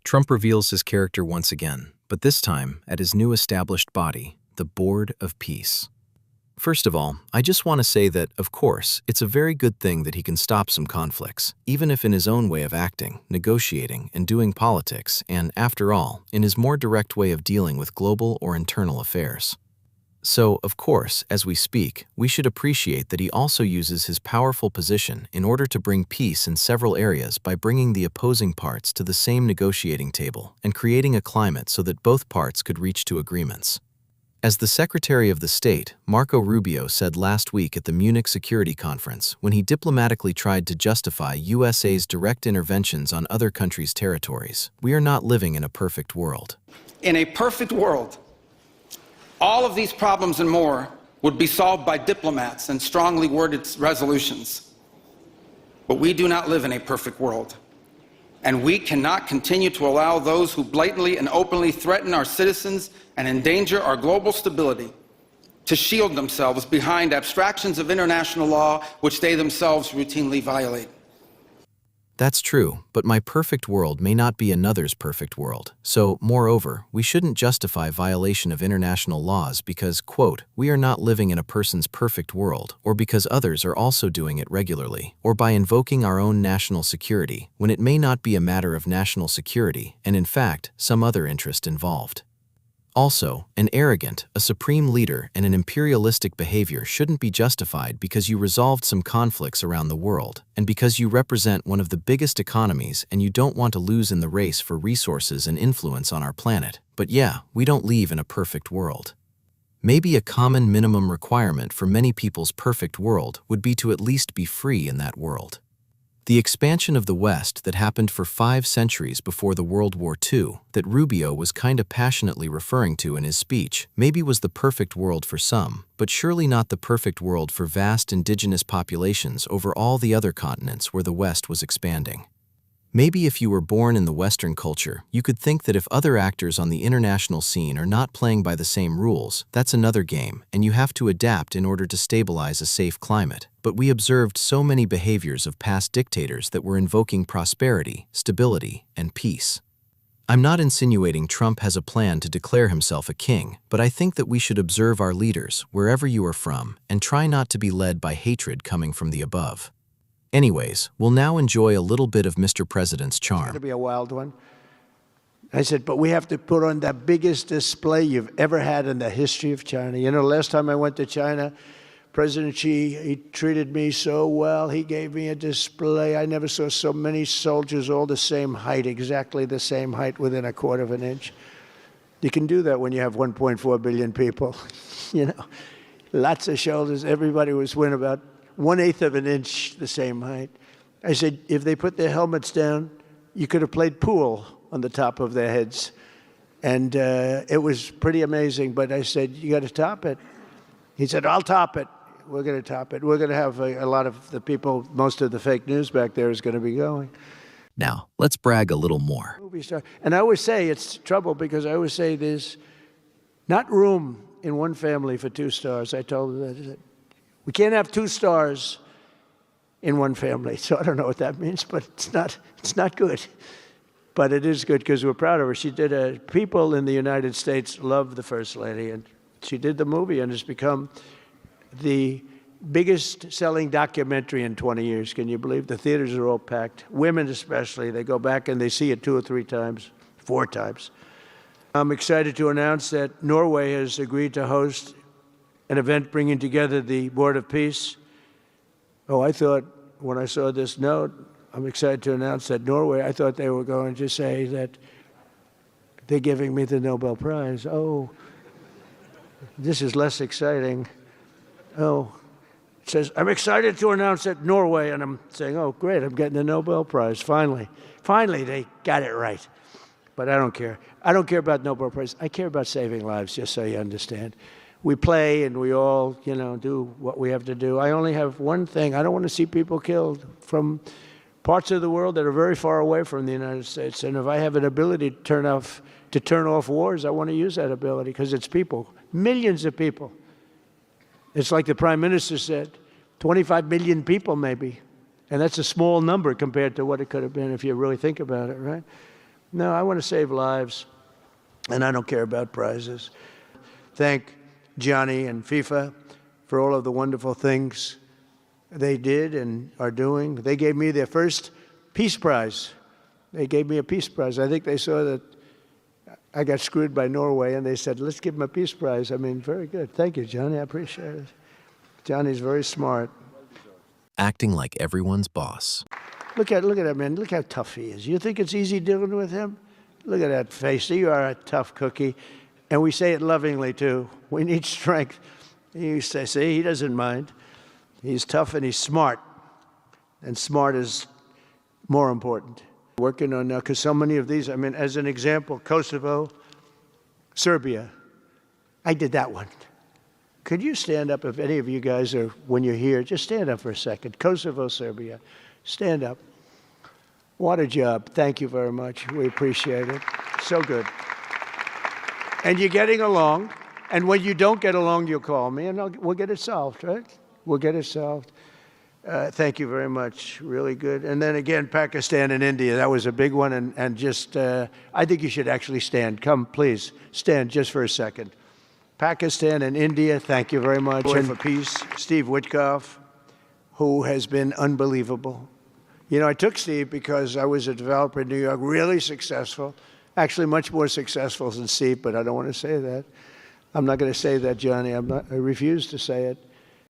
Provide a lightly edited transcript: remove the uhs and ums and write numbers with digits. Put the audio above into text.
Trump reveals his character once again, but this time at his new established body, the Board of Peace. First of all, I just want to say that, of course, it's a very good thing that he can stop some conflicts, even if in his own way of acting, negotiating, and doing politics, and, after all, in his more direct way of dealing with global or internal affairs. So, of course, as we speak, we should appreciate that he also uses his powerful position in order to bring peace in several areas by bringing the opposing parts to the same negotiating table and creating a climate so that both parts could reach to agreements. As the Secretary of the State, Marco Rubio said last week at the Munich Security Conference when he diplomatically tried to justify USA's direct interventions on other countries' territories, we are not living in a perfect world. In a perfect world, all of these problems and more would be solved by diplomats and strongly worded resolutions. But we do not live in a perfect world. And we cannot continue to allow those who blatantly and openly threaten our citizens and endanger our global stability to shield themselves behind abstractions of international law which they themselves routinely violate. That's true, but my perfect world may not be another's perfect world. So, moreover, we shouldn't justify violation of international laws because, quote, we are not living in a person's perfect world, or because others are also doing it regularly, or by invoking our own national security, when it may not be a matter of national security, and in fact, some other interest involved. Also, an arrogant, a supreme leader, and an imperialistic behavior shouldn't be justified because you resolved some conflicts around the world, and because you represent one of the biggest economies and you don't want to lose in the race for resources and influence on our planet. But yeah, we don't live in a perfect world. Maybe a common minimum requirement for many people's perfect world would be to at least be free in that world. The expansion of the West that happened for 5 centuries before the World War II, that Rubio was kinda passionately referring to in his speech, maybe was the perfect world for some, but surely not the perfect world for vast indigenous populations over all the other continents where the West was expanding. Maybe if you were born in the Western culture, you could think that if other actors on the international scene are not playing by the same rules, that's another game, and you have to adapt in order to stabilize a safe climate. But we observed so many behaviors of past dictators that were invoking prosperity, stability, and peace. I'm not insinuating Trump has a plan to declare himself a king, but I think that we should observe our leaders, wherever you are from, and try not to be led by hatred coming from the above. Anyways, we'll now enjoy a little bit of Mr. President's charm. It's going to be a wild one. I said, but we have to put on the biggest display you've ever had in the history of China. You know, last time I went to China, President Xi, he treated me so well. He gave me a display. I never saw so many soldiers all the same height, exactly the same height within a quarter of an inch. You can do that when you have 1.4 billion people. You know, lots of shoulders. Everybody was within about 1/8 of an inch the same height. I said, if they put their helmets down, you could have played pool on the top of their heads. And it was pretty amazing. But I said, you got to top it. He said, I'll top it. We're going to top it. We're going to have a lot of the people, most of the fake news back there is going to be going. Now, let's brag a little more. Movie star. And I always say it's trouble because I always say there's not room in one family for 2 stars. I told them that. We can't have 2 stars in one family. So I don't know what that means, but it's not good. But it is good because we're proud of her. She did people in the United States love the First Lady, and she did the movie, and it's become the biggest selling documentary in 20 years. Can you believe? The theaters are all packed. Women especially, they go back and they see it 2 or 3 times, 4 times. I'm excited to announce that Norway has agreed to host an event bringing together the Board of Peace. Oh, I thought when I saw this note, I'm excited to announce that Norway, I thought they were going to say that they're giving me the Nobel Prize. Oh, this is less exciting. Oh, it says, I'm excited to announce that Norway, and I'm saying, oh, great, I'm getting the Nobel Prize, finally. Finally, they got it right. But I don't care. I don't care about Nobel Prize. I care about saving lives, just so you understand. We play and we all, you know, do what we have to do. I only have one thing. I don't want to see people killed from parts of the world that are very far away from the United States. And if I have an ability to turn off wars, I want to use that ability because it's people, millions of people. It's like the Prime Minister said, 25 million people maybe. And that's a small number compared to what it could have been if you really think about it, right? No, I want to save lives, and I don't care about prizes. Thank Johnny and FIFA for all of the wonderful things they did and are doing. They gave me their first Peace Prize. They gave me a Peace Prize. I think they saw that I got screwed by Norway, and they said, let's give him a Peace Prize. I mean, very good. Thank you, Johnny. I appreciate it. Johnny's very smart. Acting like everyone's boss. Look at that man. Look how tough he is. You think it's easy dealing with him? Look at that face. You are a tough cookie. And we say it lovingly, too. We need strength. You say, see, he doesn't mind. He's tough and he's smart. And smart is more important. Working on, because so many of these, I mean, as an example, Kosovo, Serbia. I did that one. Could you stand up if any of you guys are, when you're here, just stand up for a second. Kosovo, Serbia. Stand up. What a job. Thank you very much. We appreciate it. So good. And you're getting along. And when you don't get along, you'll call me, and we'll get it solved, right? We'll get it solved. Thank you very much. Really good. And then again, Pakistan and India. That was a big one. And just, I think you should actually stand. Come, please, stand just for a second. Pakistan and India, thank you very much. And for peace, Steve Witkoff, who has been unbelievable. You know, I took Steve because I was a developer in New York, really successful, actually much more successful than Steve, but I don't want to say that. I'm not going to say that, Johnny. I refuse to say it.